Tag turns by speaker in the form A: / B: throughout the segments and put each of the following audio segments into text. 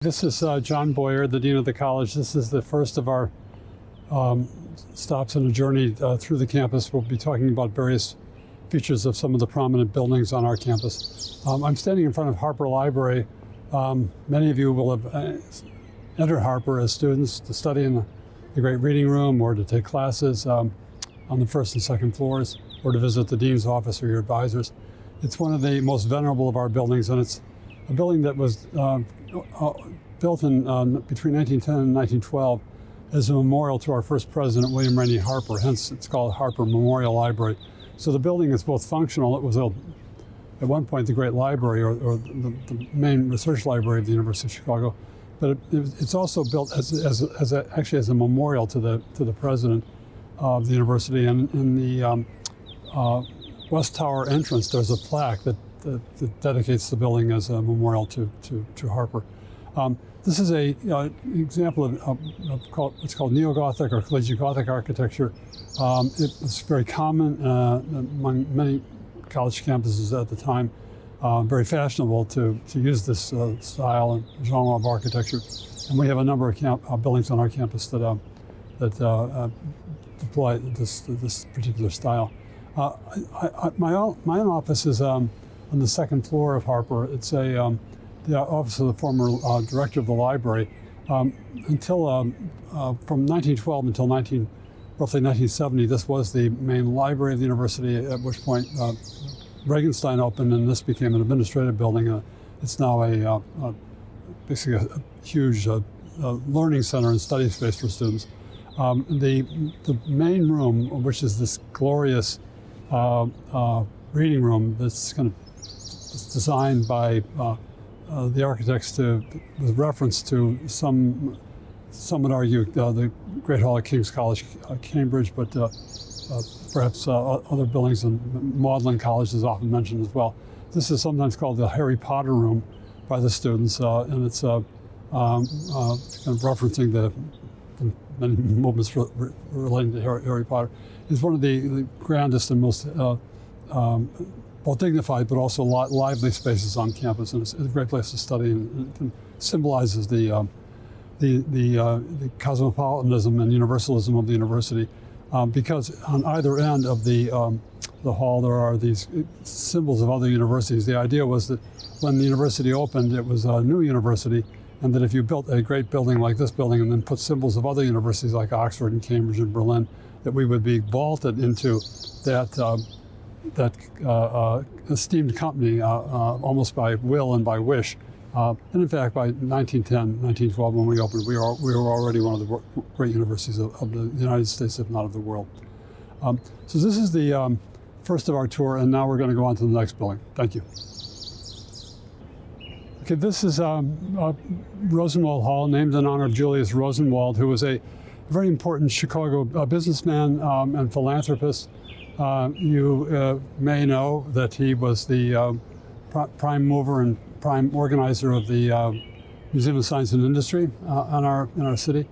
A: This is John Boyer, the Dean of the College. This is the first of our stops in a journey through the campus. We'll be talking about various features of some of the prominent buildings on our campus. I'm standing in front of Harper Library. Many of you will have entered Harper as students to study in the great reading room or to take classes on the first and second floors or to visit the dean's office or your advisors. It's one of the most venerable of our buildings, and it's a building that was built in between 1910 and 1912 as a memorial to our first president, William Rainey Harper. Hence, it's called Harper Memorial Library. So the building is both functional. It was at one point the great library or the main research library of the University of Chicago, but it's also built actually as a memorial to the president of the university. And in the West Tower entrance, there's a plaque that dedicates the building as a memorial to Harper. This is a example of what's called Neo-Gothic or Collegiate Gothic architecture. It was very common among many college campuses at the time. Very fashionable to use this style and genre of architecture. And we have a number of buildings on our campus that deploy this particular style. My own office is on the second floor of Harper. It's the office of the former director of the library. Until from 1912 until roughly 1970, this was the main library of the university, at which point Ragenstein opened and this became an administrative building. It's now basically a huge learning center and study space for students. The main room, which is this glorious reading room that's kind of designed by the architects with reference to some would argue the Great Hall at King's College, Cambridge, but perhaps other buildings, and Magdalen College is often mentioned as well. This is sometimes called the Harry Potter room by the students, and it's kind of referencing the many movements relating to Harry Potter. It's one of the grandest and most both dignified but also lively spaces on campus, and it's a great place to study, and it symbolizes the cosmopolitanism and universalism of the university, because on either end of the hall there are these symbols of other universities. The idea was that when the university opened, it was a new university, and that if you built a great building like this building and then put symbols of other universities like Oxford and Cambridge and Berlin, that we would be vaulted into that esteemed company almost by will and by wish. And in fact, by 1910, 1912, when we opened, we were already one of the great universities of the United States, if not of the world. So this is the first of our tour, and now we're going to go on to the next building. Thank you. Okay, this is Rosenwald Hall, named in honor of Julius Rosenwald, who was a very important Chicago businessman and philanthropist. You may know that he was the prime mover and prime organizer of the Museum of Science and Industry in our city.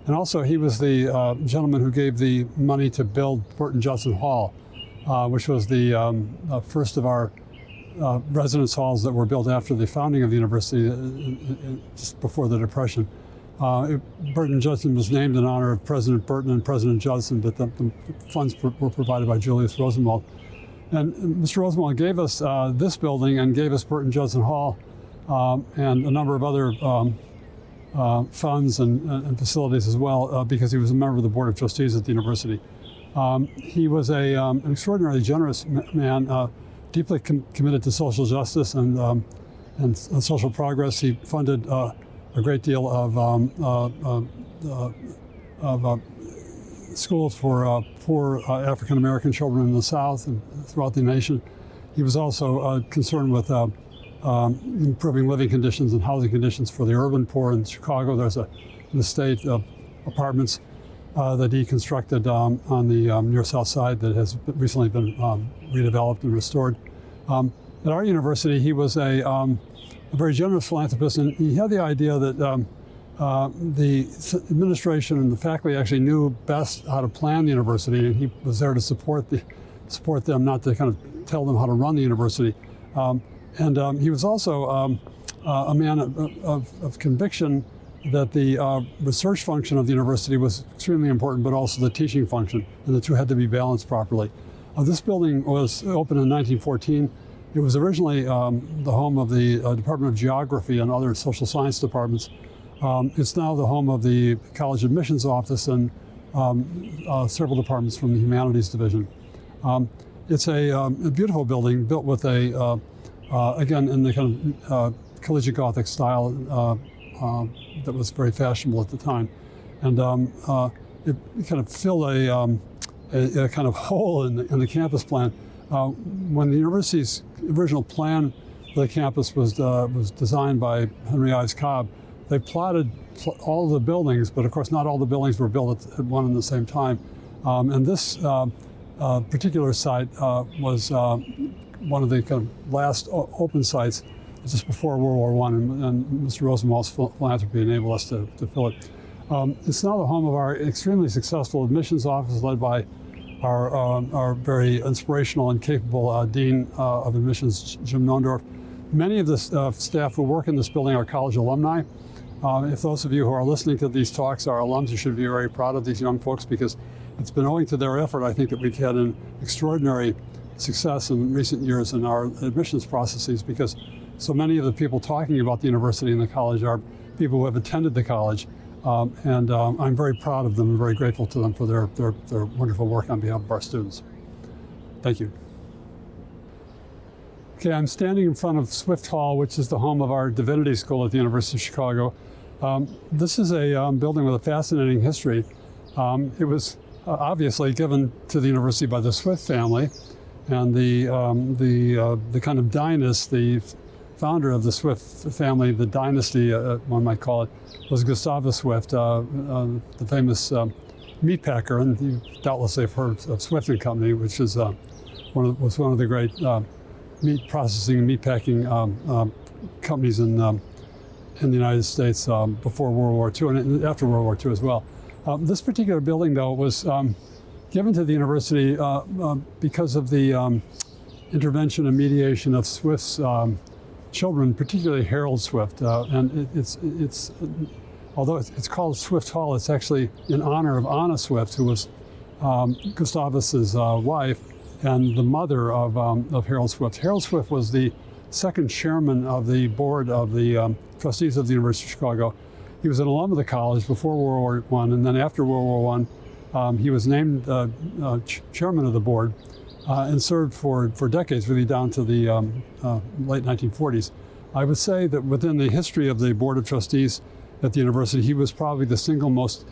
A: And also he was the gentleman who gave the money to build Burton Judson Hall, which was the first of our residence halls that were built after the founding of the university, just before the Depression. Burton Judson was named in honor of President Burton and President Judson, but the funds were provided by Julius Rosenwald. And Mr. Rosenwald gave us this building and gave us Burton Judson Hall and a number of other funds and facilities as well, because he was a member of the Board of Trustees at the university. He was an extraordinarily generous man, deeply committed to social justice and social progress. He funded a great deal of schools for poor African American children in the South and throughout the nation. He was also concerned with improving living conditions and housing conditions for the urban poor in Chicago. There's an estate of apartments that he constructed on the near South Side that has recently been redeveloped and restored. At our university, he was a very generous philanthropist, and he had the idea that the administration and the faculty actually knew best how to plan the university, and he was there to support them, not to kind of tell them how to run the university. And he was also a man of conviction that the research function of the university was extremely important, but also the teaching function, and the two had to be balanced properly. This building was opened in 1914. It was originally the home of the Department of Geography and other social science departments. It's now the home of the College Admissions Office and several departments from the Humanities Division. It's a beautiful building built with again, in the kind of collegiate Gothic style that was very fashionable at the time. And it kind of filled a kind of hole in the campus plan. When the university's original plan for the campus was designed by Henry Ives Cobb, they plotted all of the buildings, but of course not all the buildings were built at one and the same time. And this particular site was one of the kind of last open sites just before World War I, and Mr. Rosenwald's philanthropy enabled us to fill it. It's now the home of our extremely successful admissions office led by our very inspirational and capable Dean of Admissions, Jim Nondorf. Many of the staff who work in this building are college alumni. If those of you who are listening to these talks are alums, you should be very proud of these young folks, because it's been owing to their effort, I think, that we've had an extraordinary success in recent years in our admissions processes, because so many of the people talking about the university and the college are people who have attended the college. And I'm very proud of them and very grateful to them for their wonderful work on behalf of our students. Thank you. Okay, I'm standing in front of Swift Hall, which is the home of our divinity school at the University of Chicago. This is a building with a fascinating history. It was obviously given to the university by the Swift family, and the kind of dynast, the founder of the Swift family, the dynasty, one might call it, was Gustavus Swift, the famous meat packer, and you doubtless have heard of Swift and Company, which is was one of the great meat processing and meat packing companies in the United States before World War II and after World War II as well. This particular building, though, was given to the university because of the intervention and mediation of Swift's children, particularly Harold Swift, and it's although it's called Swift Hall, it's actually in honor of Anna Swift, who was Gustavus's wife and the mother of Harold Swift. Harold Swift was the second chairman of the board of the trustees of the University of Chicago. He was an alum of the college before World War I, and then after World War I, he was named chairman of the board. And served for decades, really down to the late 1940s. I would say that within the history of the Board of Trustees at the university, he was probably the single most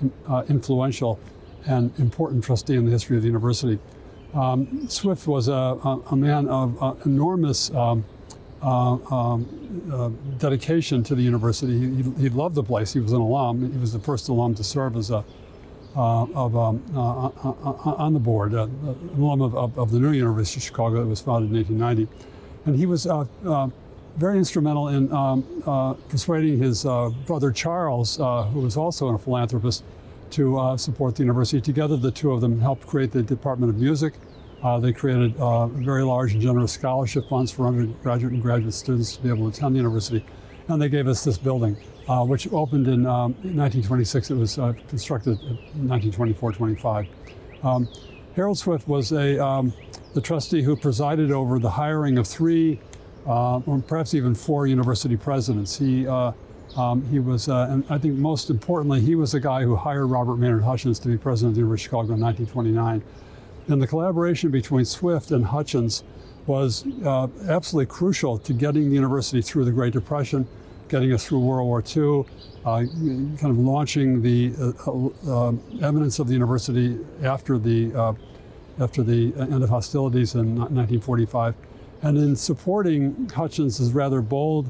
A: influential and important trustee in the history of the university. Swift was a man of enormous dedication to the university. He loved the place. He was an alum. He was the first alum to serve as on the board, an alum of the new University of Chicago that was founded in 1890. And he was very instrumental in persuading his brother Charles, who was also a philanthropist, to support the university. Together, the two of them helped create the Department of Music. They created very large and generous scholarship funds for undergraduate and graduate students to be able to attend the university. And they gave us this building, which opened in 1926. It was constructed in 1924-25. Harold Swift was the trustee who presided over the hiring of 3, or perhaps even 4 university presidents. He was, and I think most importantly, he was the guy who hired Robert Maynard Hutchins to be president of the University of Chicago in 1929. And the collaboration between Swift and Hutchins was absolutely crucial to getting the university through the Great Depression, getting us through World War II, kind of launching the eminence of the university after the end of hostilities in 1945, and in supporting Hutchins's rather bold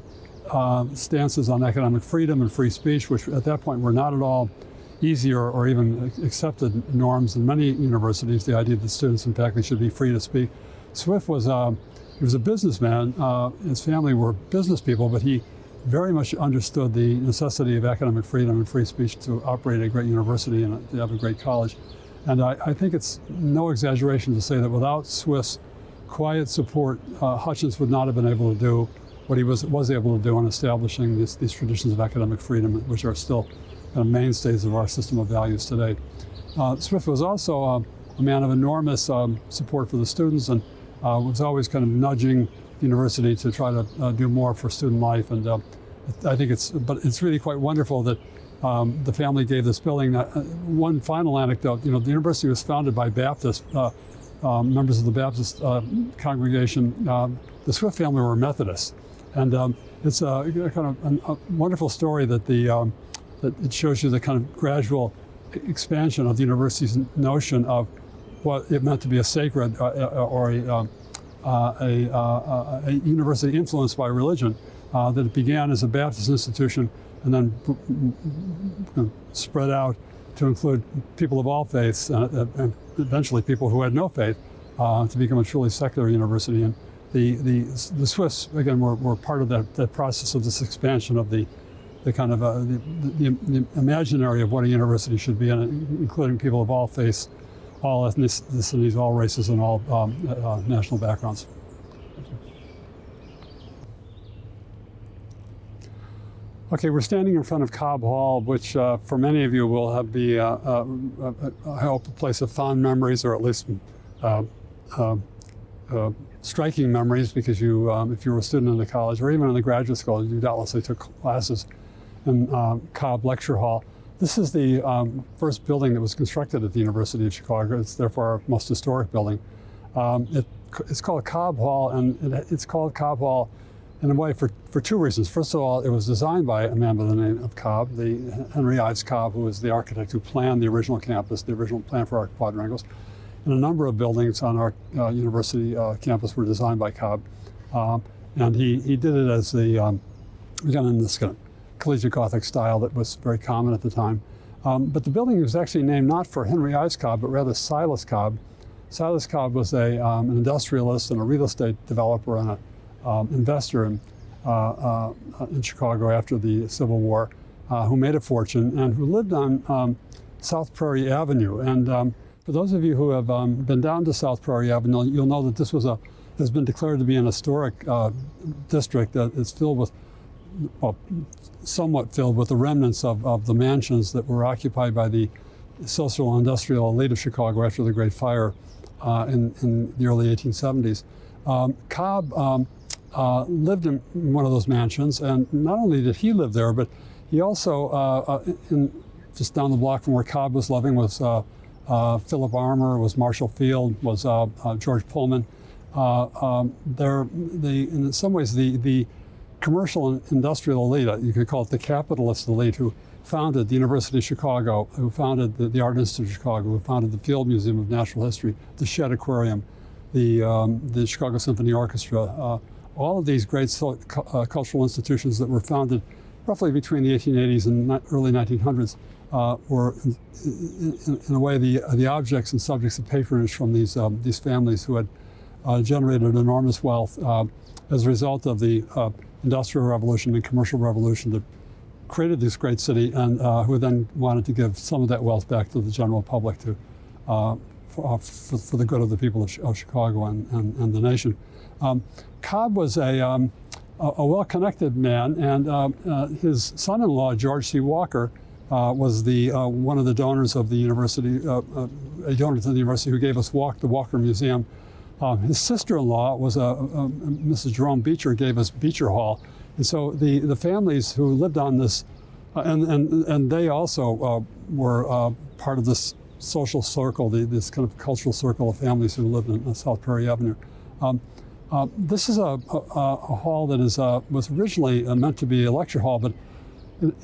A: stances on economic freedom and free speech, which at that point were not at all easy or even accepted norms in many universities, the idea that students and faculty should be free to speak. Swift was he was a businessman. His family were business people, but he very much understood the necessity of economic freedom and free speech to operate a great university and to have a great college. And I think it's no exaggeration to say that without Swift's quiet support, Hutchins would not have been able to do what he was able to do in establishing these traditions of academic freedom, which are still kind of mainstays of our system of values today. Swift was also a man of enormous support for the students, and was always kind of nudging the university to try to do more for student life. And I think it's really quite wonderful that the family gave this building. One final anecdote, the university was founded by Baptist members of the Baptist congregation. The Swift family were Methodists, and it's a kind of a wonderful story that that it shows you the kind of gradual expansion of the university's notion of what it meant to be a sacred or a university influenced by religion. That it began as a Baptist institution and then spread out to include people of all faiths and eventually people who had no faith to become a truly secular university. And the Swifts, again, were part of that process of this expansion of the kind of the imaginary of what a university should be, including people of all faiths, all ethnicities, all races, and all national backgrounds. Okay, we're standing in front of Cobb Hall, which for many of you will be, I hope, a place of fond memories, or at least striking memories, because you, if you were a student in the college or even in the graduate school, you doubtlessly took classes in Cobb Lecture Hall. This is the first building that was constructed at the University of Chicago. It's therefore our most historic building. It's called Cobb Hall, and it's called Cobb Hall in a way for two reasons. First of all, it was designed by a man by the name of Cobb, the Henry Ives Cobb, who was the architect who planned the original campus, the original plan for our quadrangles. And a number of buildings on our university campus were designed by Cobb. And he did it as again, in this kind of collegiate Gothic style that was very common at the time. But the building was actually named not for Henry Ives Cobb, but rather Silas Cobb. Silas Cobb was an industrialist and a real estate developer and an investor in Chicago after the Civil War, who made a fortune and who lived on South Prairie Avenue. And for those of you who have been down to South Prairie Avenue, you'll know that this has been declared to be an historic district that is filled with, well, somewhat filled with the remnants of the mansions that were occupied by the social and industrial elite of Chicago after the Great Fire in the early 1870s. Cobb lived in one of those mansions, and not only did he live there, but he also, just down the block from where Cobb was living, was Philip Armour, was Marshall Field, was George Pullman. In some ways, the commercial and industrial elite, you could call it the capitalist elite, who founded the University of Chicago, who founded the Art Institute of Chicago, who founded the Field Museum of Natural History, the Shedd Aquarium, the Chicago Symphony Orchestra, all of these great cultural institutions that were founded roughly between the 1880s and early 1900s were, in a way, the objects and subjects of patronage from these families who had generated enormous wealth as a result of the Industrial Revolution and Commercial Revolution that created this great city, and who then wanted to give some of that wealth back to the general public for the good of the people of Chicago and the nation. Cobb was a well-connected man, and his son-in-law, George C. Walker, was one of the donors of the university, a donor to the university who gave us the Walker Museum. His sister-in-law was Mrs. Jerome Beecher, gave us Beecher Hall. And so the families who lived on this, and they also were part of this social circle, this kind of cultural circle of families who lived on South Prairie Avenue. This is a hall that was originally meant to be a lecture hall, but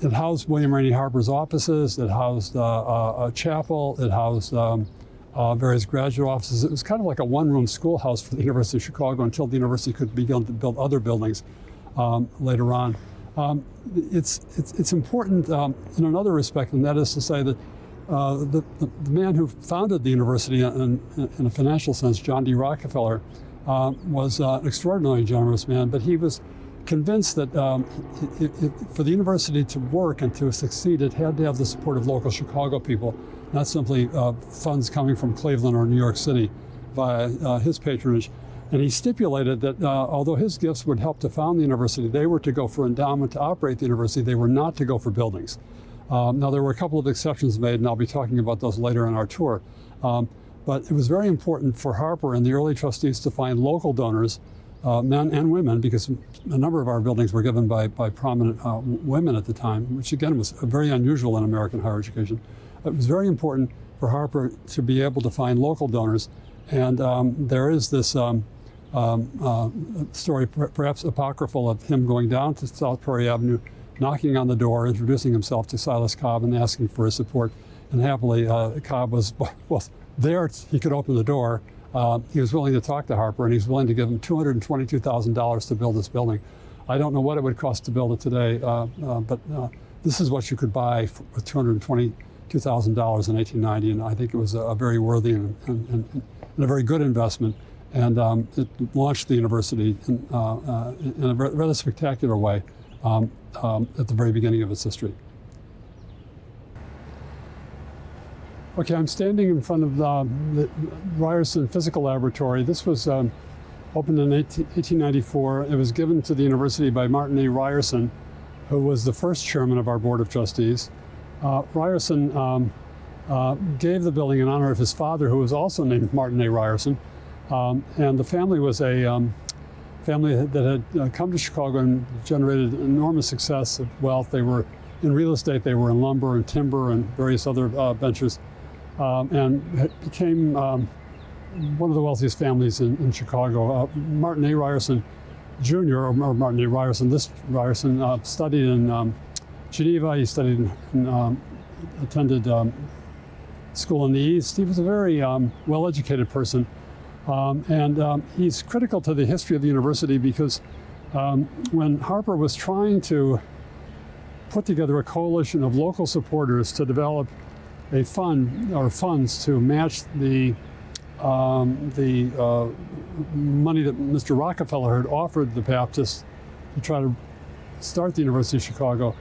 A: it housed William Rainey Harper's offices, it housed a chapel, it housed various graduate offices. It was kind of like a one-room schoolhouse for the University of Chicago until the university could begin to build other buildings later on. It's important in another respect, and that is to say that the man who founded the university in a financial sense, John D. Rockefeller, was an extraordinarily generous man, but he was convinced that for the university to work and to succeed, it had to have the support of local Chicago people, not simply funds coming from Cleveland or New York City via his patronage. And he stipulated that although his gifts would help to found the university, they were to go for endowment to operate the university. They were not to go for buildings. Now, there were a couple of exceptions made, and I'll be talking about those later in our tour. But it was very important for Harper and the early trustees to find local donors, men and women, because a number of our buildings were given by prominent women at the time, which again was very unusual in American higher education. It was very important for Harper to be able to find local donors. And there is this story, perhaps apocryphal, of him going down to South Prairie Avenue, knocking on the door, introducing himself to Silas Cobb and asking for his support. And happily, Cobb was, well, there he could open the door. He was willing to talk to Harper, and he was willing to give him $222,000 to build this building. I don't know what it would cost to build it today, but this is what you could buy with $222,000 in 1890, and I think it was a very worthy and a very good investment, and it launched the university in a rather spectacular way at the very beginning of its history. Okay, I'm standing in front of the Ryerson Physical Laboratory. This was opened in 1894. It was given to the university by Martin A. Ryerson, who was the first chairman of our board of trustees. Ryerson gave the building in honor of his father, who was also named Martin A. Ryerson. And the family was a family that had come to Chicago and generated enormous success of wealth. They were in real estate, they were in lumber and timber and various other ventures, and became one of the wealthiest families in Chicago. Martin A. Ryerson Jr., or Martin A. Ryerson, this Ryerson, studied in Geneva. He studied and attended school in the East. He was a very well-educated person. And he's critical to the history of the university because when Harper was trying to put together a coalition of local supporters to develop a fund or funds to match the money that Mr. Rockefeller had offered the Baptists to try to start the University of Chicago,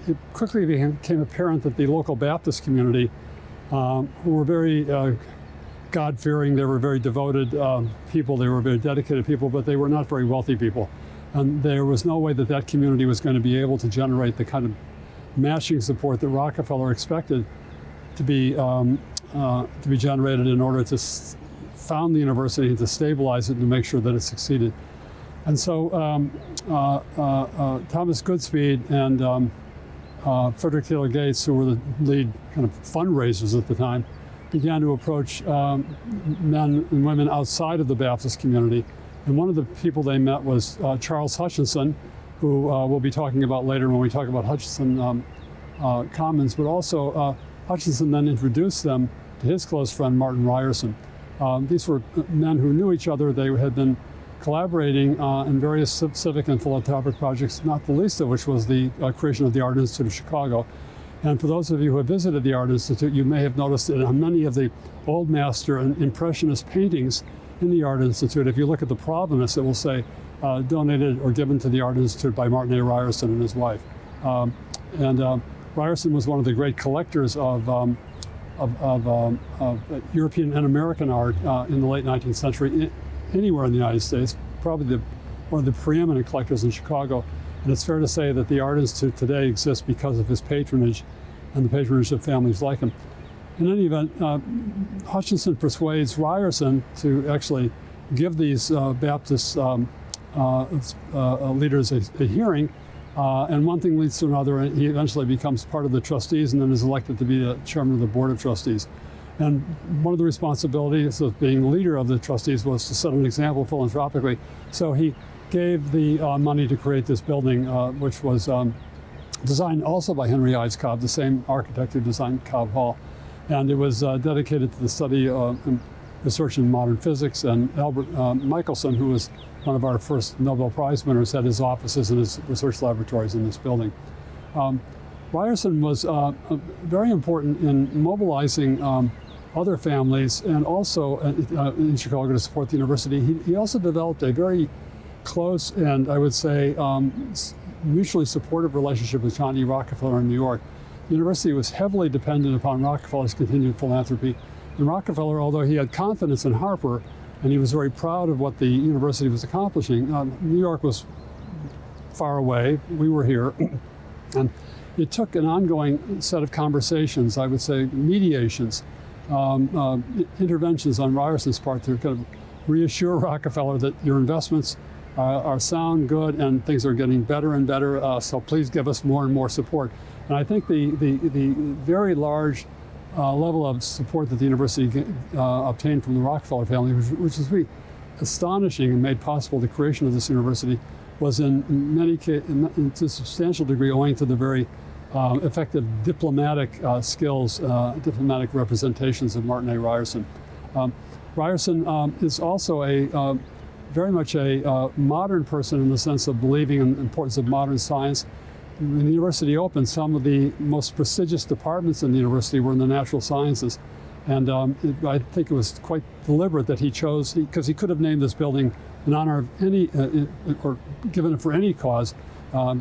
A: it quickly became apparent that the local Baptist community, who were very God-fearing, they were very devoted people, they were very dedicated people, but they were not very wealthy people. And there was no way that that community was going to be able to generate the kind of matching support that Rockefeller expected to be generated in order to found the university and to stabilize it and to make sure that it succeeded. And so Thomas Goodspeed and Frederick Taylor Gates, who were the lead kind of fundraisers at the time, began to approach men and women outside of the Baptist community. And one of the people they met was Charles Hutchinson, who we'll be talking about later when we talk about Hutchinson Commons, but also Hutchinson then introduced them to his close friend, Martin Ryerson. These were men who knew each other. They had been collaborating in various civic and philanthropic projects, not the least of which was the creation of the Art Institute of Chicago. And for those of you who have visited the Art Institute, you may have noticed that on many of the Old Master and Impressionist paintings in the Art Institute, if you look at the provenance, it will say donated or given to the Art Institute by Martin A. Ryerson and his wife. Ryerson was one of the great collectors of European and American art in the late 19th century, anywhere in the United States, probably one of the preeminent collectors in Chicago. And it's fair to say that the Art Institute today exists because of his patronage and the patronage of families like him. In any event, Hutchinson persuades Ryerson to actually give these Baptist leaders a hearing, and one thing leads to another, and he eventually becomes part of the trustees and then is elected to be the chairman of the board of trustees. And one of the responsibilities of being leader of the trustees was to set an example philanthropically. So he gave the money to create this building, which was designed also by Henry Ives Cobb, the same architect who designed Cobb Hall. And it was dedicated to the study and research in modern physics. And Albert Michelson, who was one of our first Nobel Prize winners, had his offices and his research laboratories in this building. Ryerson was very important in mobilizing other families and also in Chicago to support the university. He also developed a very close and, I would say, mutually supportive relationship with John D. Rockefeller in New York. The university was heavily dependent upon Rockefeller's continued philanthropy. And Rockefeller, although he had confidence in Harper, and he was very proud of what the university was accomplishing. New York was far away, we were here, and it took an ongoing set of conversations, I would say mediations, interventions on Ryerson's part to kind of reassure Rockefeller that your investments are sound, good, and things are getting better and better, so please give us more and more support. And I think the very large level of support that the university obtained from the Rockefeller family, which was really astonishing and made possible the creation of this university, was in many cases, to a substantial degree, owing to the very effective diplomatic skills, diplomatic representations of Martin A. Ryerson. Ryerson is also very much a modern person in the sense of believing in the importance of modern science. When the university opened, some of the most prestigious departments in the university were in the natural sciences. And I think it was quite deliberate that he chose, because he could have named this building in honor of any, or given it for any cause, but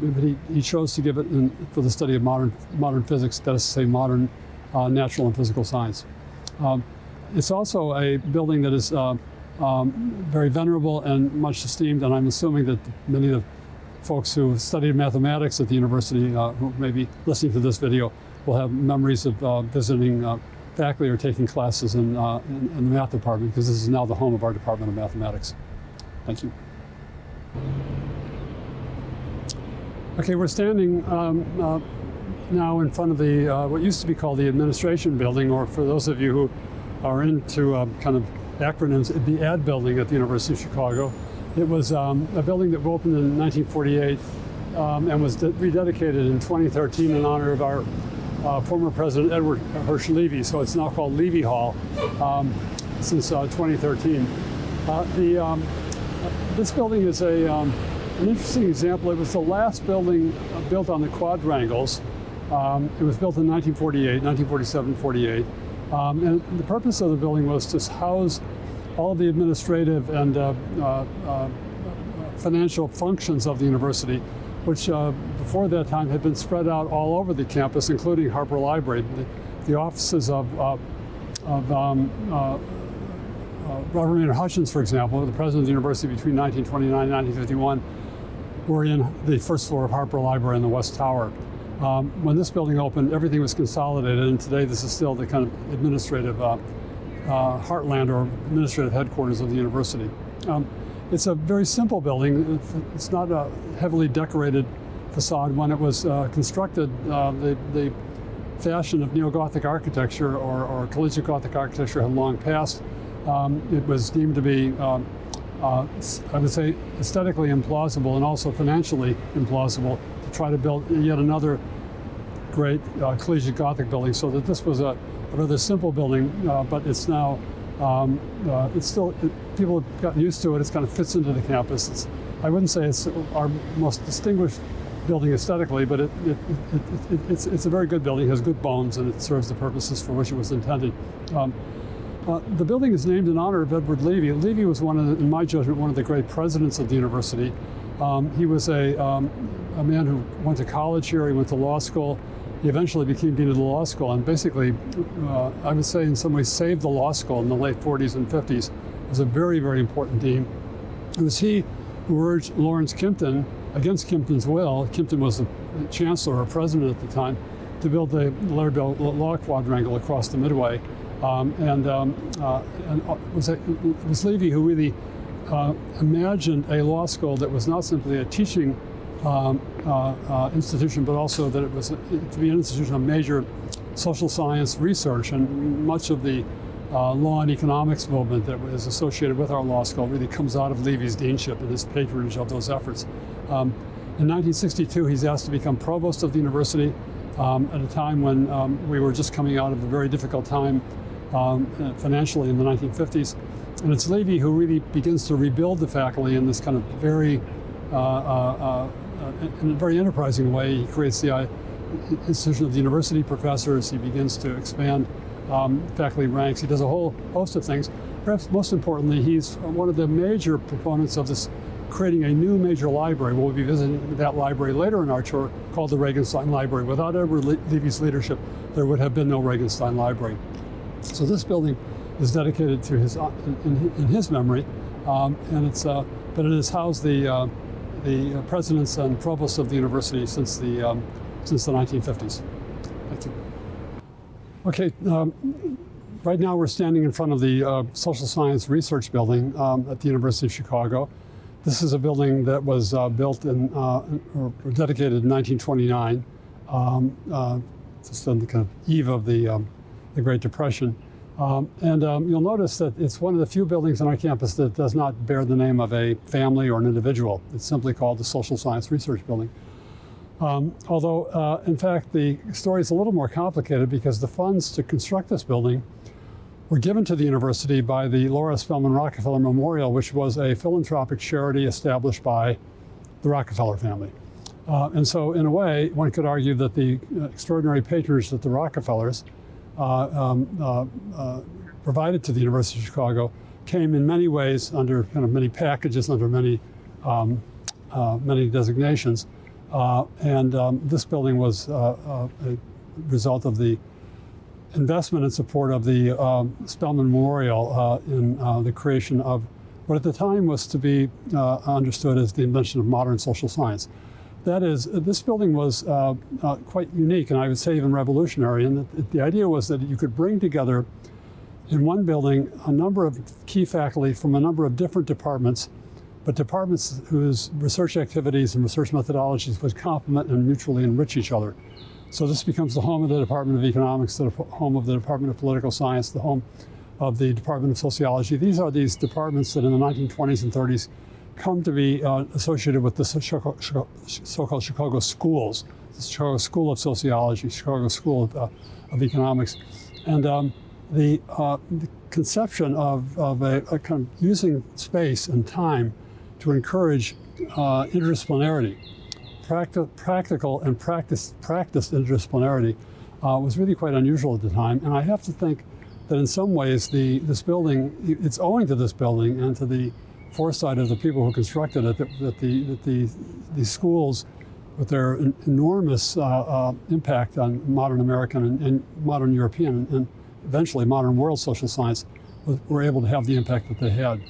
A: he chose to give it for the study of modern physics, that is to say modern natural and physical science. It's also a building that is very venerable and much esteemed, and I'm assuming that many of the folks who studied mathematics at the university who may be listening to this video will have memories of visiting faculty or taking classes in the math department, because this is now the home of our Department of Mathematics. Thank you. Okay, we're standing now in front of the what used to be called the administration building, or for those of you who are into kind of acronyms, the ad building at the University of Chicago. It was a building that opened in 1948 and was rededicated in 2013 in honor of our former President Edward Hersch Levy, so it's now called Levy Hall since 2013. This building is an interesting example. It was the last building built on the quadrangles. It was built in 1947-48. And the purpose of the building was to house all of the administrative and financial functions of the university, which before that time had been spread out all over the campus, including Harper Library. The offices of Robert Maynard Hutchins, for example, the president of the university between 1929 and 1951, were in the first floor of Harper Library in the West Tower. When this building opened, everything was consolidated, and today this is still the kind of administrative heartland or administrative headquarters of the university. It's a very simple building. It's not a heavily decorated facade. When it was constructed, the fashion of neo-Gothic architecture or collegiate Gothic architecture had long passed. It was deemed to be, I would say, aesthetically implausible and also financially implausible to try to build yet another great collegiate Gothic building, so that this was a rather simple building, but it's now, people have gotten used to it. It kind of fits into the campus. I wouldn't say it's our most distinguished building aesthetically, but it's a very good building. It has good bones, and it serves the purposes for which it was intended. The building is named in honor of Edward Levy. Levy was in my judgment, one of the great presidents of the university. He was a man who went to college here. He went to law school. He eventually became dean of the law school, and basically, I would say in some ways saved the law school in the late 40s and 50s. He was a very, very important dean. It was he who urged Lawrence Kimpton, against Kimpton's will, Kimpton was the chancellor or president at the time, to build the Larry Bell Law Quadrangle across the Midway. It was Levy who really imagined a law school that was not simply a teaching institution, but also that it was to be an institution of major social science research, and much of the law and economics movement that was associated with our law school really comes out of Levy's deanship and his patronage of those efforts. In 1962, he's asked to become provost of the university at a time when we were just coming out of a very difficult time financially in the 1950s. And it's Levy who really begins to rebuild the faculty in this kind of very in a very enterprising way. He creates the institution of the university professors. He begins to expand faculty ranks. He does a whole host of things. Perhaps most importantly, he's one of the major proponents of this, creating a new major library. We'll be visiting that library later in our tour, called the Ragenstein Library. Without Edward Levy's leadership, there would have been no Ragenstein Library. So this building is dedicated to his in his memory, and it's but it has housed the presidents and provosts of the university since the 1950s. Thank you. Okay, right now we're standing in front of the Social Science Research Building at the University of Chicago. This is a building that was built in or dedicated in 1929, just on the kind of eve of the Great Depression. And you'll notice that it's one of the few buildings on our campus that does not bear the name of a family or an individual. It's simply called the Social Science Research Building. Although, in fact, the story is a little more complicated because the funds to construct this building were given to the university by the Laura Spelman Rockefeller Memorial, which was a philanthropic charity established by the Rockefeller family. And so, in a way, one could argue that the extraordinary patronage that the Rockefellers provided to the University of Chicago came in many ways under kind of many packages, under many designations. This building was a result of the investment and support of the Spelman Memorial in the creation of what at the time was to be understood as the invention of modern social science. That is, this building was quite unique, and I would say even revolutionary, and the idea was that you could bring together in one building a number of key faculty from a number of different departments, but departments whose research activities and research methodologies would complement and mutually enrich each other. So this becomes the home of the Department of Economics, the home of the Department of Political Science, the home of the Department of Sociology. These are these departments that in the 1920s and 30s come to be associated with the so-called Chicago schools, the Chicago School of Sociology, Chicago School of Economics. And the conception of a kind of using space and time to encourage interdisciplinarity, practical and practiced interdisciplinarity was really quite unusual at the time. And I have to think that in some ways this building, it's owing to this building and to the foresight of the people who constructed it that the schools, with their enormous impact on modern American and modern European and eventually modern world social science, were able to have the impact that they had.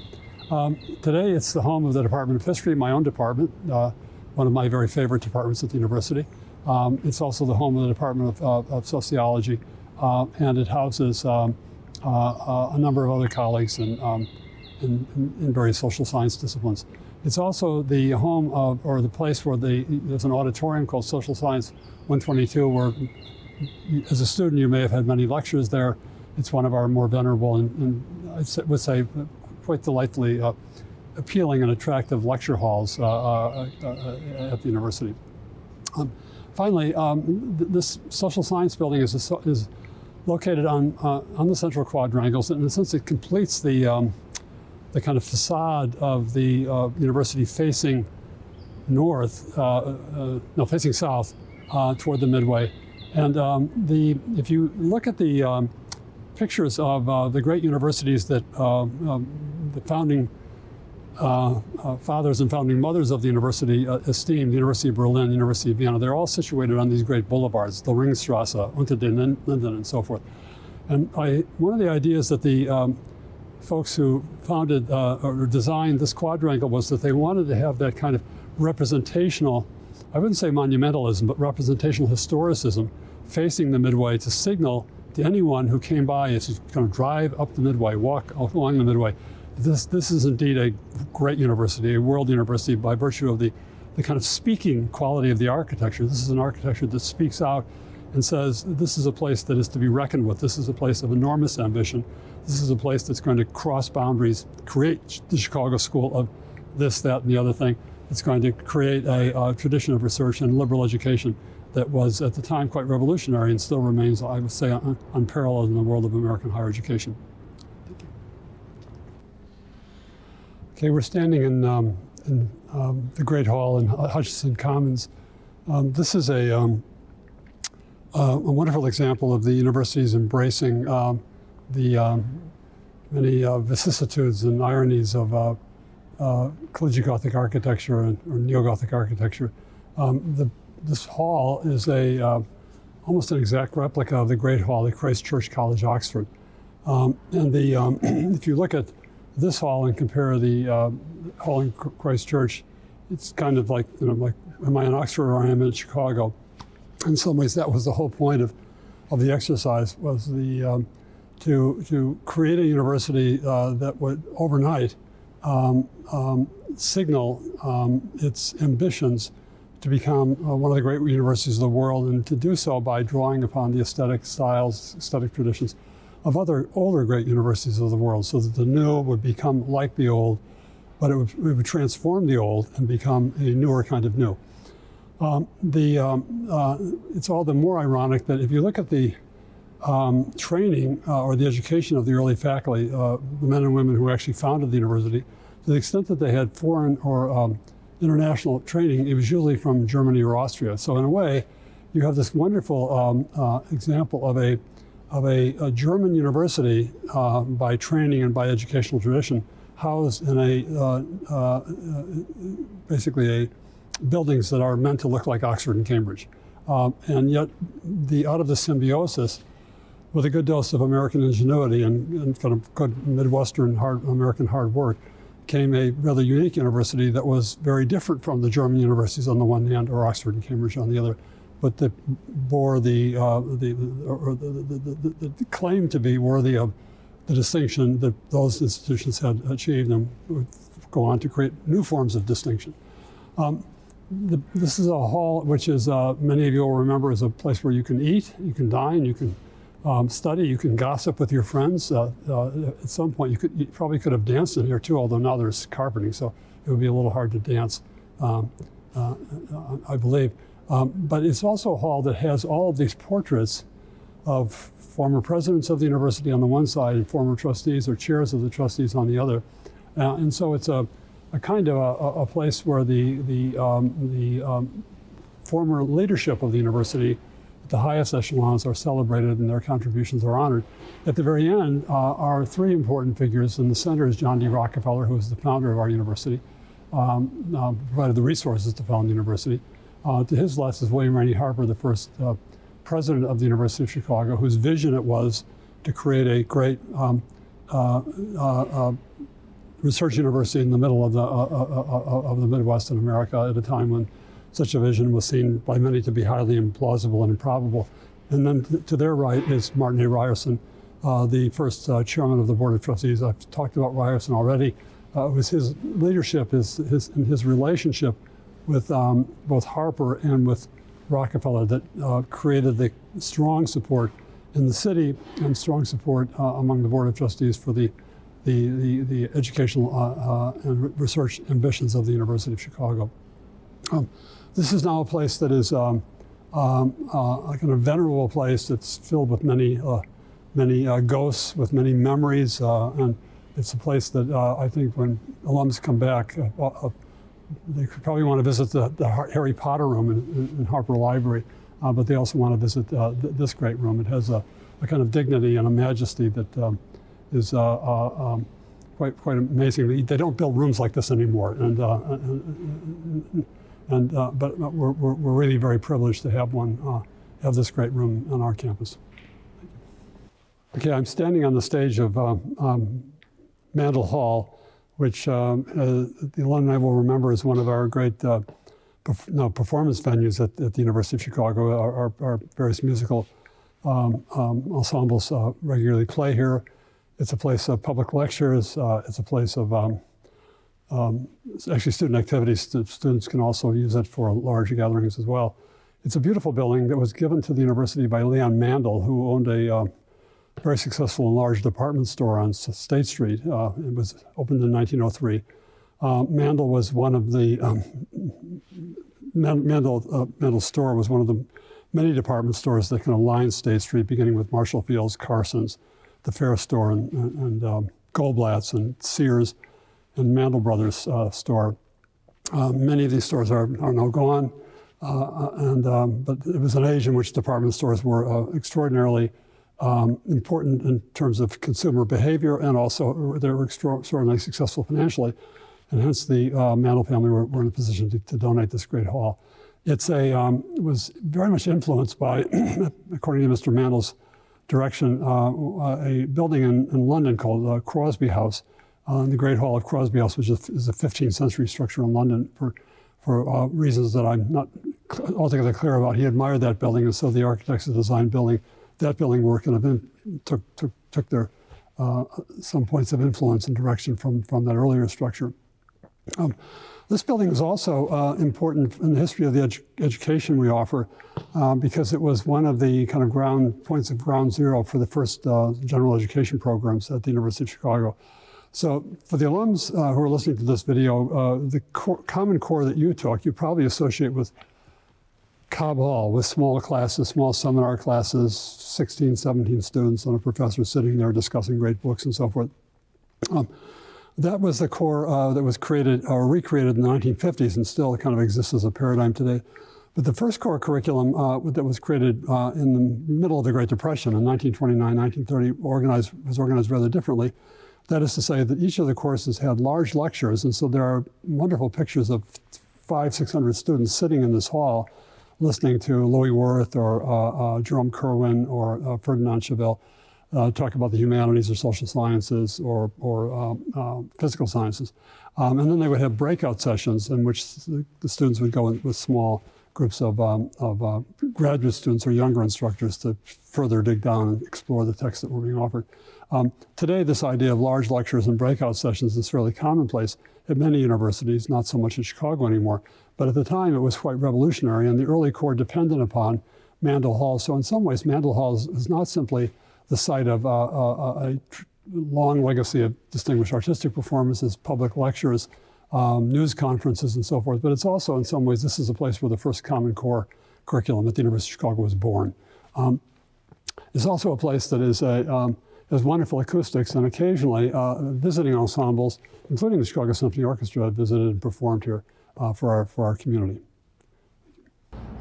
A: Today it's the home of the Department of History, my own department, one of my very favorite departments at the university. It's also the home of the Department of Sociology, and it houses a number of other colleagues in various social science disciplines. It's also the home of, or the place where there's an auditorium called Social Science 122, where as a student you may have had many lectures there. It's one of our more venerable and I would say quite delightfully appealing and attractive lecture halls at the university. Finally, this social science building is located on the central quadrangles, and in a sense it completes the kind of facade of the university facing north, facing south toward the Midway. And if you look at the pictures of the great universities that the founding fathers and founding mothers of the university esteemed, the University of Berlin, the University of Vienna, they're all situated on these great boulevards, the Ringstrasse, Unter den Linden, and so forth. And one of the ideas that the folks who founded or designed this quadrangle was that they wanted to have that kind of representational, I wouldn't say monumentalism, but representational historicism facing the Midway to signal to anyone who came by as you kind of drive up the Midway, walk along the Midway. This is indeed a great university, a world university by virtue of the kind of speaking quality of the architecture. This is an architecture that speaks out and says, this is a place that is to be reckoned with. This is a place of enormous ambition. This is a place that's going to cross boundaries, create the Chicago School of this, that, and the other thing. It's going to create a tradition of research and liberal education that was at the time quite revolutionary and still remains, I would say, unparalleled in the world of American higher education. Thank you. Okay, we're standing in the Great Hall in Hutchinson Commons. This is a wonderful example of the university's embracing the many vicissitudes and ironies of collegiate Gothic architecture or neo-Gothic architecture. This hall is almost an exact replica of the Great Hall at Christ Church College, Oxford. If you look at this hall and compare the hall in Christ Church, it's kind of like, like, am I in Oxford or I am in Chicago? In some ways, that was the whole point of the exercise, was to create a university that would overnight signal its ambitions to become one of the great universities of the world, and to do so by drawing upon the aesthetic styles, aesthetic traditions of other older great universities of the world, so that the new would become like the old, but it would transform the old and become a newer kind of new. It's all the more ironic that if you look at the training or the education of the early faculty, the men and women who actually founded the university, to the extent that they had foreign or international training, it was usually from Germany or Austria. So in a way, you have this wonderful example of a German university by training and by educational tradition, housed in basically buildings that are meant to look like Oxford and Cambridge. And yet, out of the symbiosis, with a good dose of American ingenuity and kind of good Midwestern American hard work, came a rather unique university that was very different from the German universities on the one hand, or Oxford and Cambridge on the other, but that bore the claim to be worthy of the distinction that those institutions had achieved, and would go on to create new forms of distinction. This is a hall which is, many of you will remember, is a place where you can eat, you can dine, you can study, you can gossip with your friends. At some point, you probably could have danced in here too, although now there's carpeting, so it would be a little hard to dance, I believe. But it's also a hall that has all of these portraits of former presidents of the university on the one side and former trustees or chairs of the trustees on the other. And so it's a kind of a place where the former leadership of the university at the highest echelons are celebrated and their contributions are honored. At the very end are three important figures. In the center is John D. Rockefeller, who is the founder of our university, provided the resources to found the university. To his left is William Rainey Harper, the first president of the University of Chicago, whose vision it was to create a great research university in the middle of the Midwest in America at a time when such a vision was seen by many to be highly implausible and improbable. And then to their right is Martin A. Ryerson, the first chairman of the Board of Trustees. I've talked about Ryerson already. It was his leadership, his relationship with both Harper and with Rockefeller that created the strong support in the city and strong support among the Board of Trustees for the educational and research ambitions of the University of Chicago. This is now a place that is a kind of venerable place that's filled with many ghosts, with many memories, and it's a place that I think when alums come back, they could probably want to visit the Harry Potter room in Harper Library, but they also want to visit this great room. It has a kind of dignity and a majesty that is quite amazing. They don't build rooms like this anymore, but we're really very privileged to have this great room on our campus. Okay, I'm standing on the stage of Mandel Hall, which the alumni will remember is one of our great performance venues at the University of Chicago. Our various musical ensembles regularly play here. It's a place of public lectures. It's a place of actually student activities. Students can also use it for large gatherings as well. It's a beautiful building that was given to the university by Leon Mandel, who owned a very successful and large department store on State Street. It was opened in 1903. Mandel was one of the, Mandel store was one of the many department stores that can line State Street, beginning with Marshall Field's, Carson's, the Fair Store, and Goldblatt's, and Sears, and Mandel Brothers store. Many of these stores are now gone, but it was an age in which department stores were extraordinarily important in terms of consumer behavior, and also they were extraordinarily successful financially, and hence the Mandel family were in a position to donate this great hall. It was very much influenced by, according to Mr. Mandel's direction a building in London called Crosby House, the Great Hall of Crosby House, which is a 15th century structure in London for reasons that I'm not altogether clear about. He admired that building, and so the architects who designed that building were kind of took their some points of influence and direction from that earlier structure. This building is also important in the history of the education we offer because it was one of the kind of points of ground zero for the first general education programs at the University of Chicago. So for the alums who are listening to this video, the common core that you took, you probably associate with Cobb Hall, with small classes, small seminar classes, 16, 17 students and a professor sitting there discussing great books and so forth. That was the core that was created or recreated in the 1950s and still kind of exists as a paradigm today. But the first core curriculum that was created in the middle of the Great Depression in 1929, 1930 was organized rather differently. That is to say that each of the courses had large lectures, and so there are wonderful pictures of 500-600 students sitting in this hall listening to Louis Wirth or Jerome Kerwin or Ferdinand Chevelle talk about the humanities or social sciences or physical sciences. And then they would have breakout sessions in which the students would go in with small groups of graduate students or younger instructors to further dig down and explore the texts that were being offered. Today, this idea of large lectures and breakout sessions is fairly commonplace at many universities, not so much in Chicago anymore. But at the time, it was quite revolutionary, and the early core depended upon Mandel Hall. So in some ways, Mandel Hall is not simply the site of a long legacy of distinguished artistic performances, public lectures, news conferences, and so forth. But it's also, in some ways, this is a place where the first Common Core curriculum at the University of Chicago was born. It's also a place that has wonderful acoustics, and occasionally visiting ensembles, including the Chicago Symphony Orchestra, have visited and performed here for our community.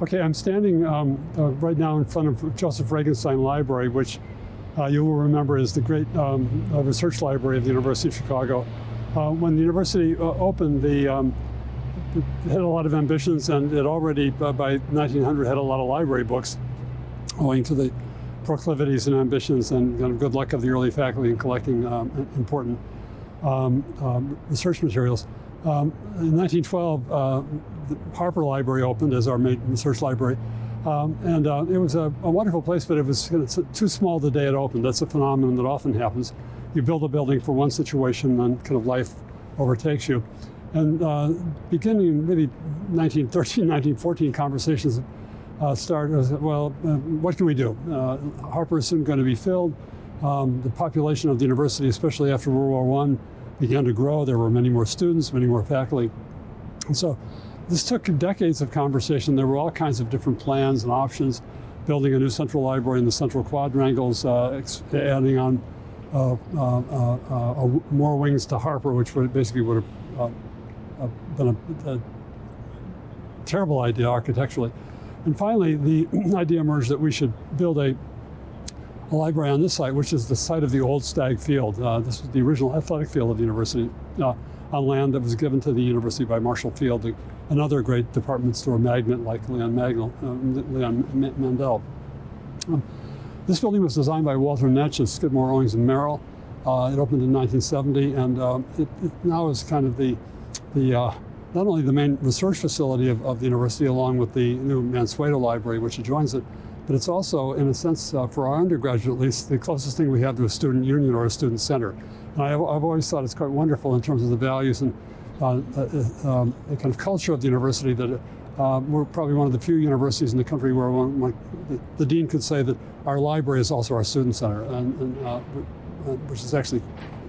A: Okay, I'm standing right now in front of Joseph Ragenstein Library, which you will remember is the great research library of the University of Chicago. When the university opened, it had a lot of ambitions, and it already, by 1900, had a lot of library books, owing to the proclivities and ambitions and kind of good luck of the early faculty in collecting important research materials. In 1912, the Harper Library opened as our main research library. And it was a wonderful place, but it was too small the day it opened. That's a phenomenon that often happens. You build a building for one situation, and kind of life overtakes you. And beginning in really 1913, 1914, conversations started, well, what can we do? Harper is soon going to be filled. The population of the university, especially after World War I, began to grow. There were many more students, many more faculty. And so this took decades of conversation. There were all kinds of different plans and options, building a new central library in the central quadrangles, adding on more wings to Harper, which would have been a terrible idea architecturally. And finally, the idea emerged that we should build a library on this site, which is the site of the old Stag Field. This was the original athletic field of the university, on land that was given to the university by Marshall Field, another great department store magnate like Leon Mandel. This building was designed by Walter Netsch of Skidmore, Owings and Merrill. It opened in 1970, and it now is kind of the not only the main research facility of the university, along with the new Mansueto Library, which adjoins it, but it's also, in a sense, for our undergraduate at least, the closest thing we have to a student union or a student center. And I've always thought it's quite wonderful in terms of the values and the kind of culture of the university that we're probably one of the few universities in the country where the dean could say that our library is also our student center, which is actually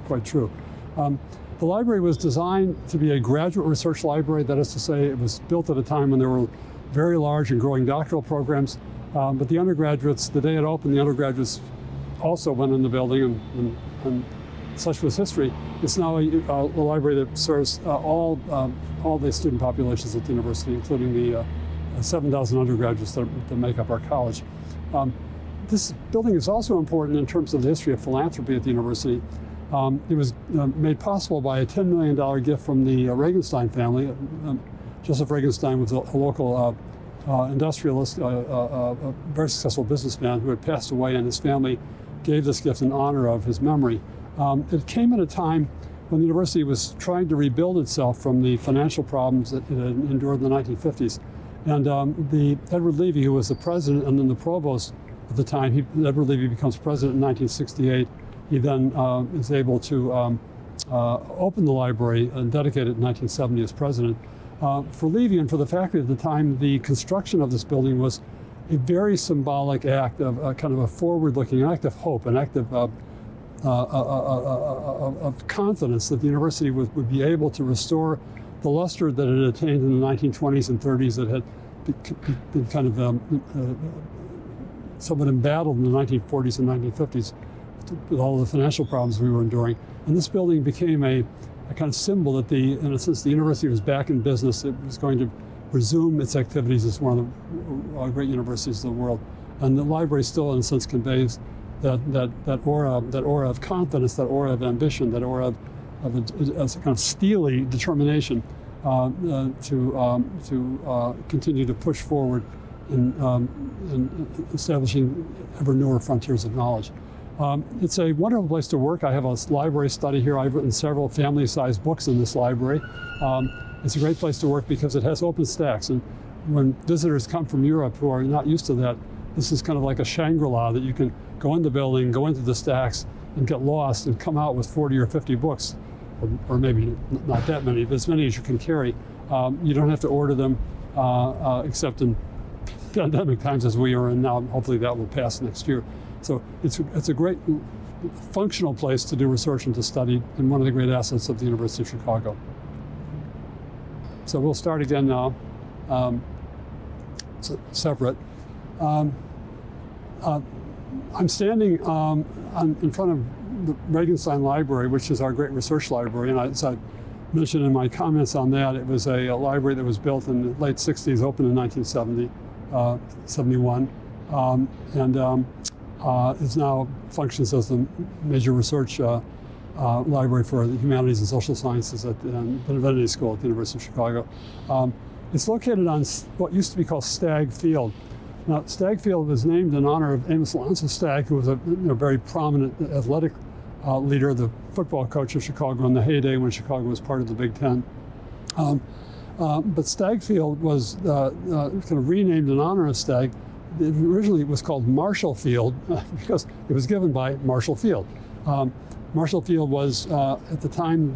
A: quite true. The library was designed to be a graduate research library. That is to say, it was built at a time when there were very large and growing doctoral programs. But the undergraduates, the day it opened, the undergraduates also went in the building, and such was history. It's now a library that serves all the student populations at the university, including the 7,000 undergraduates that make up our college. This building is also important in terms of the history of philanthropy at the university. It was made possible by a $10 million gift from the Ragenstein family. Joseph Ragenstein was a local industrialist, a very successful businessman who had passed away, and his family gave this gift in honor of his memory. It came at a time when the university was trying to rebuild itself from the financial problems that it had endured in the 1950s. And the Edward Levy, who was the president and then the provost at the time, Edward Levy becomes president in 1968. He then is able to open the library and dedicate it in 1970 as president. For Levy and for the faculty at the time, the construction of this building was a very symbolic act of kind of a forward-looking act of hope, an act of confidence that the university would be able to restore the luster that it had attained in the 1920s and 30s that had been kind of somewhat embattled in the 1940s and 1950s with all the financial problems we were enduring. And this building became a kind of symbol that in a sense, the university was back in business. It was going to resume its activities as one of the great universities of the world. And the library still, in a sense, conveys that aura of confidence, that aura of ambition, that aura of a kind of steely determination to continue to push forward in establishing ever newer frontiers of knowledge. It's a wonderful place to work. I have a library study here. I've written several family-sized books in this library. It's a great place to work because it has open stacks. And when visitors come from Europe who are not used to that, this is kind of like a Shangri-La that you can go in the building, go into the stacks, and get lost and come out with 40 or 50 books, or maybe not that many, but as many as you can carry. You don't have to order them, except in pandemic times as we are in now. Hopefully that will pass next year. So it's a great functional place to do research and to study, and one of the great assets of the University of Chicago. So we'll start again now, separate. I'm standing in front of the Ragenstein Library, which is our great research library, and as I mentioned in my comments on that, it was a library that was built in the late 60s, opened in 1971, and it now functions as the major research library for the humanities and social sciences at the Divinity School at the University of Chicago. It's located on what used to be called Stag Field. Now, Stag Field was named in honor of Amos Alonzo Stagg, who was a very prominent athletic leader, the football coach of Chicago in the heyday when Chicago was part of the Big Ten. But Stag Field was kind of renamed in honor of Stagg. Originally it was called Marshall Field because it was given by Marshall Field. Marshall Field was at the time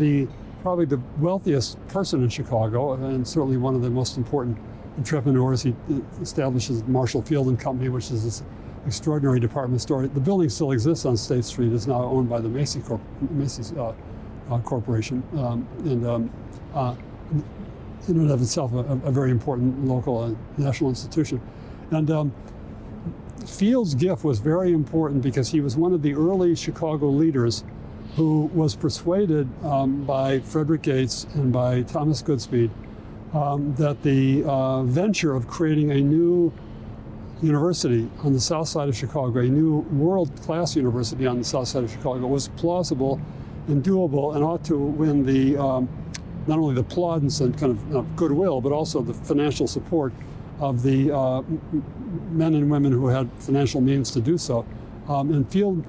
A: probably the wealthiest person in Chicago, and certainly one of the most important entrepreneurs. He establishes Marshall Field and Company, which is this extraordinary department store. The building still exists on State Street. It's now owned by the Macy's Corporation, and in and of itself a very important local and national institution. And Field's gift was very important because he was one of the early Chicago leaders who was persuaded by Frederick Gates and by Thomas Goodspeed that the venture of creating a new university on the south side of Chicago, a new world-class university on the south side of Chicago, was plausible and doable and ought to win the not only the plaudits and kind of goodwill, but also the financial support of the men and women who had financial means to do so. And Field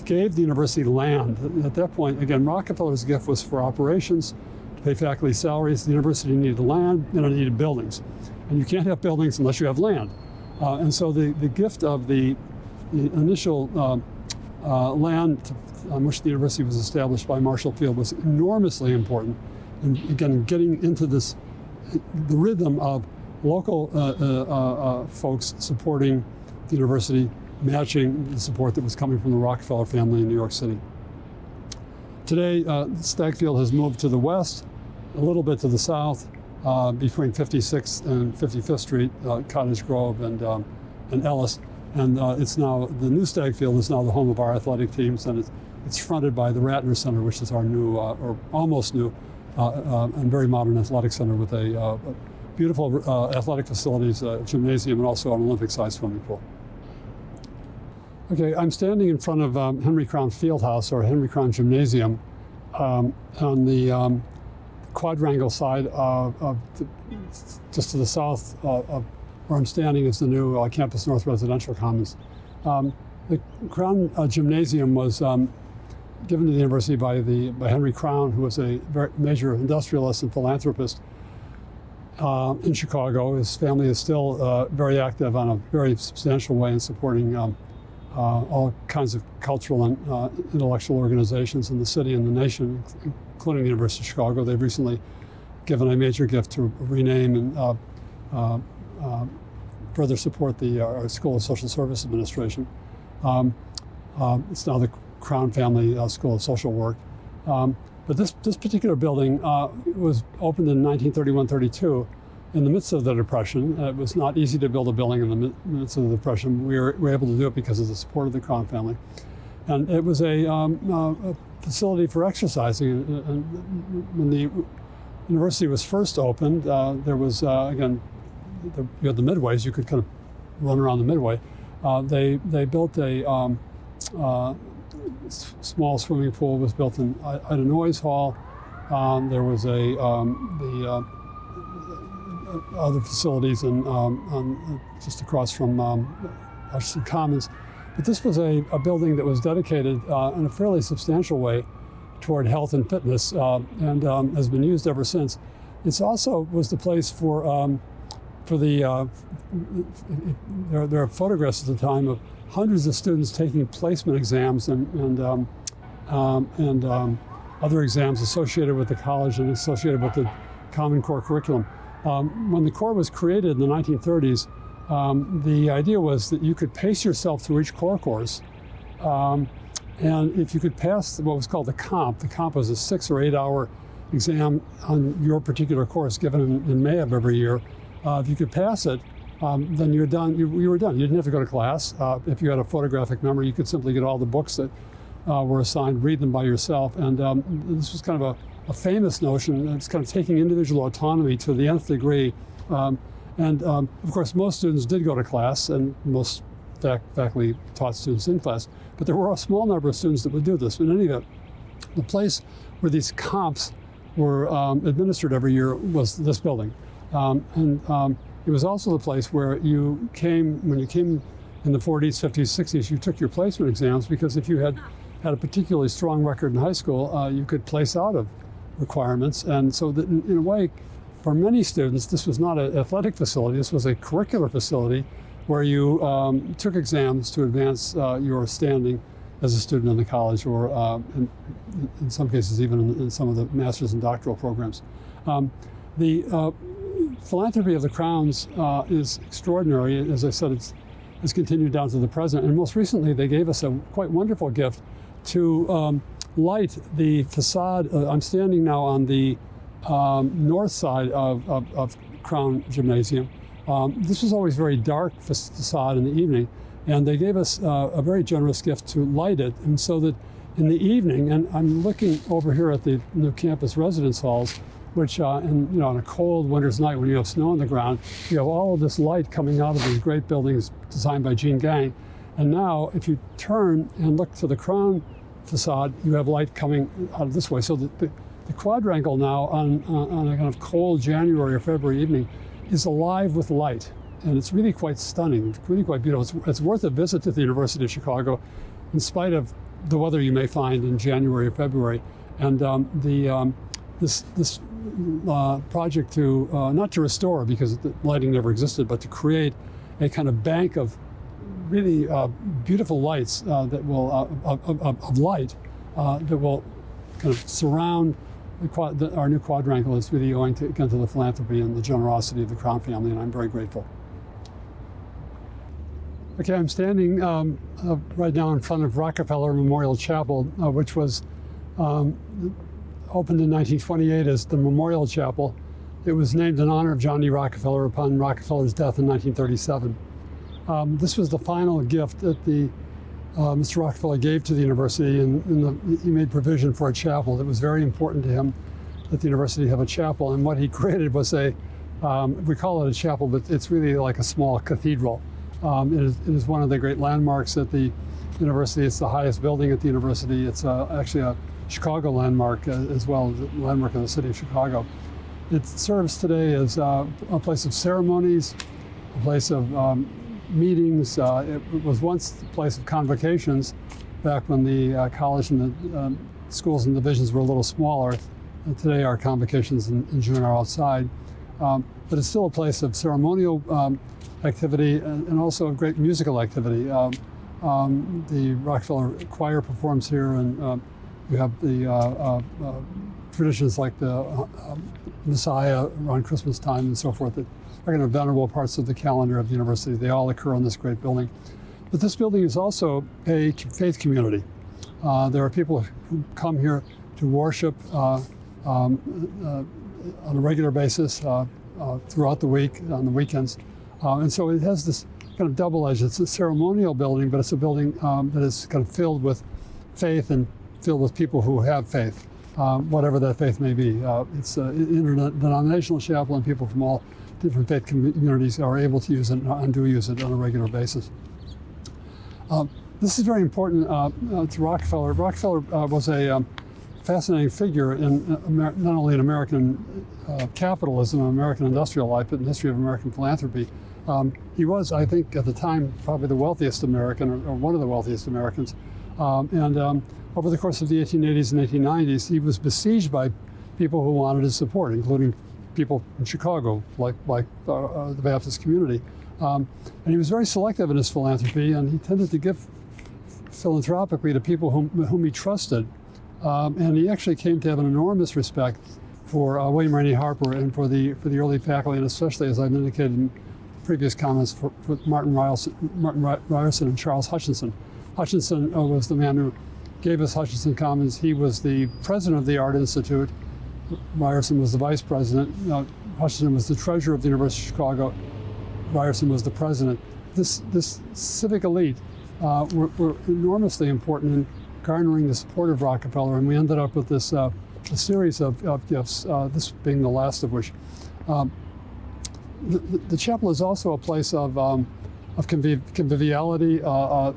A: gave the university land. At that point, again, Rockefeller's gift was for operations, to pay faculty salaries. The university needed land and it needed buildings. And you can't have buildings unless you have land. And so the gift of the initial land on which the university was established by Marshall Field was enormously important. And again, getting into the rhythm of local folks supporting the university, matching the support that was coming from the Rockefeller family in New York City. Today, Stag Field has moved to the west, a little bit to the south, between 56th and 55th Street, Cottage Grove and Ellis. And it's now, the new Stag Field is now the home of our athletic teams, and it's fronted by the Ratner Center, which is our new, or almost new, and very modern athletic center with a beautiful athletic facilities, gymnasium, and also an Olympic-sized swimming pool. Okay, I'm standing in front of Henry Crown Fieldhouse, or Henry Crown Gymnasium, on the quadrangle side just to the south of where I'm standing is the new Campus North Residential Commons. The Crown Gymnasium was given to the university by Henry Crown, who was a very major industrialist and philanthropist in Chicago. His family is still very active on a very substantial way in supporting all kinds of cultural and intellectual organizations in the city and the nation, including the University of Chicago. They've recently given a major gift to rename and further support our School of Social Service Administration. It's now the Crown Family School of Social Work. But this particular building was opened in 1931-32 in the midst of the Depression. It was not easy to build a building in the midst of the Depression. We were able to do it because of the support of the Crown family. And it was a facility for exercising. And when the university was first opened, there was, again, you had the midways. You could kind of run around the midway. They built a small swimming pool was built in Ida Noyes Hall. There was the other facilities just across from Washington Commons. But this was a building that was dedicated in a fairly substantial way toward health and fitness, and has been used ever since. It also was the place for the, there are photographs at the time of hundreds of students taking placement exams and other exams associated with the college and associated with the Common Core curriculum. When the Core was created in the 1930s, the idea was that you could pace yourself through each core course, and if you could pass what was called the comp was a 6 or 8 hour exam on your particular course given in May of every year. If you could pass it, then you're done. You were done. You didn't have to go to class. If you had a photographic memory, you could simply get all the books that were assigned, read them by yourself. And this was kind of a famous notion. It's kind of taking individual autonomy to the nth degree. Of course, most students did go to class, and most faculty taught students in class. But there were a small number of students that would do this. In any event, the place where these comps were administered every year was this building. It was also the place where when you came in the 40s, 50s, 60s, you took your placement exams, because if you had a particularly strong record in high school, you could place out of requirements. And so that in a way, for many students, this was not an athletic facility, this was a curricular facility where you took exams to advance your standing as a student in the college, or in some cases even in some of the master's and doctoral programs. The philanthropy of the Crowns is extraordinary. As I said, it's continued down to the present. And most recently, they gave us a quite wonderful gift to light the facade. I'm standing now on the north side of Crown Gymnasium. This was always very dark facade in the evening, and they gave us a very generous gift to light it. And so that in the evening, and I'm looking over here at the new campus residence halls, which on a cold winter's night when you have snow on the ground, you have all of this light coming out of these great buildings designed by Gene Gang. And now if you turn and look to the Crown facade, you have light coming out of this way. So the quadrangle now on a kind of cold January or February evening is alive with light. And it's really quite stunning, it's really quite beautiful. It's worth a visit to the University of Chicago, in spite of the weather you may find in January or February. And this project to, not to restore, because the lighting never existed, but to create a kind of bank of really beautiful lights that will, of light that will kind of surround our new quadrangle, is really owing to, again, to the philanthropy and the generosity of the Crown family, and I'm very grateful. Okay, I'm standing right now in front of Rockefeller Memorial Chapel, which was opened in 1928 as the Memorial Chapel. It was named in honor of John D. Rockefeller upon Rockefeller's death in 1937. This was the final gift that Mr. Rockefeller gave to the university, and he made provision for a chapel. It was very important to him that the university have a chapel, and what he created was we call it a chapel, but it's really like a small cathedral. It is one of the great landmarks at the university. It's the highest building at the university. It's actually a Chicago landmark as well, the landmark of the city of Chicago. It serves today as a place of ceremonies, a place of meetings. It was once a place of convocations back when the college and the schools and divisions were a little smaller. Today our convocations in June are outside. But it's still a place of ceremonial activity and also of great musical activity. The Rockefeller Choir performs here, and we have the traditions like the Messiah around Christmas time and so forth that are kind of venerable parts of the calendar of the university. They all occur in this great building. But this building is also a faith community. There are people who come here to worship on a regular basis throughout the week, on the weekends. And so it has this kind of double edge. It's a ceremonial building, but it's a building that is kind of filled with faith and filled with people who have faith, whatever that faith may be. It's an interdenominational chapel, and people from all different faith communities are able to use it and do use it on a regular basis. This is very important to Rockefeller. Rockefeller was a fascinating figure in not only in American capitalism, American industrial life, but in the history of American philanthropy. He was, I think, at the time, probably the wealthiest American, or one of the wealthiest Americans. Over the course of the 1880s and 1890s, he was besieged by people who wanted his support, including people in Chicago, like the Baptist community. And he was very selective in his philanthropy, and he tended to give philanthropically to people whom he trusted. And he actually came to have an enormous respect for William Rainey Harper and for the early faculty, and especially, as I've indicated in previous comments, for Martin Ryerson and Charles Hutchinson. Hutchinson was the man who gave us Hutchinson Commons. He was the president of the Art Institute. Ryerson was the vice president. Hutchinson was the treasurer of the University of Chicago. Ryerson was the president. This civic elite were enormously important in garnering the support of Rockefeller, and we ended up with this a series of gifts, this being the last of which. The chapel is also a place of conviviality.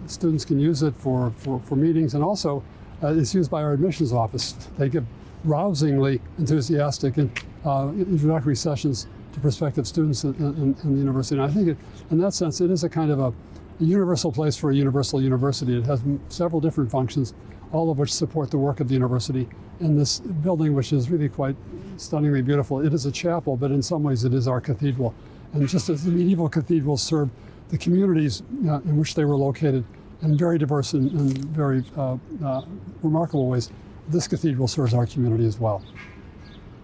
A: Students can use it for meetings, and also it's used by our admissions office. They give rousingly enthusiastic and introductory sessions to prospective students in the university. And I think in that sense, it is a kind of a universal place for a universal university. It has several different functions, all of which support the work of the university. In this building, which is really quite stunningly beautiful, it is a chapel, but in some ways it is our cathedral. And just as the medieval cathedrals served the communities in which they were located in very diverse and very remarkable ways, this cathedral serves our community as well.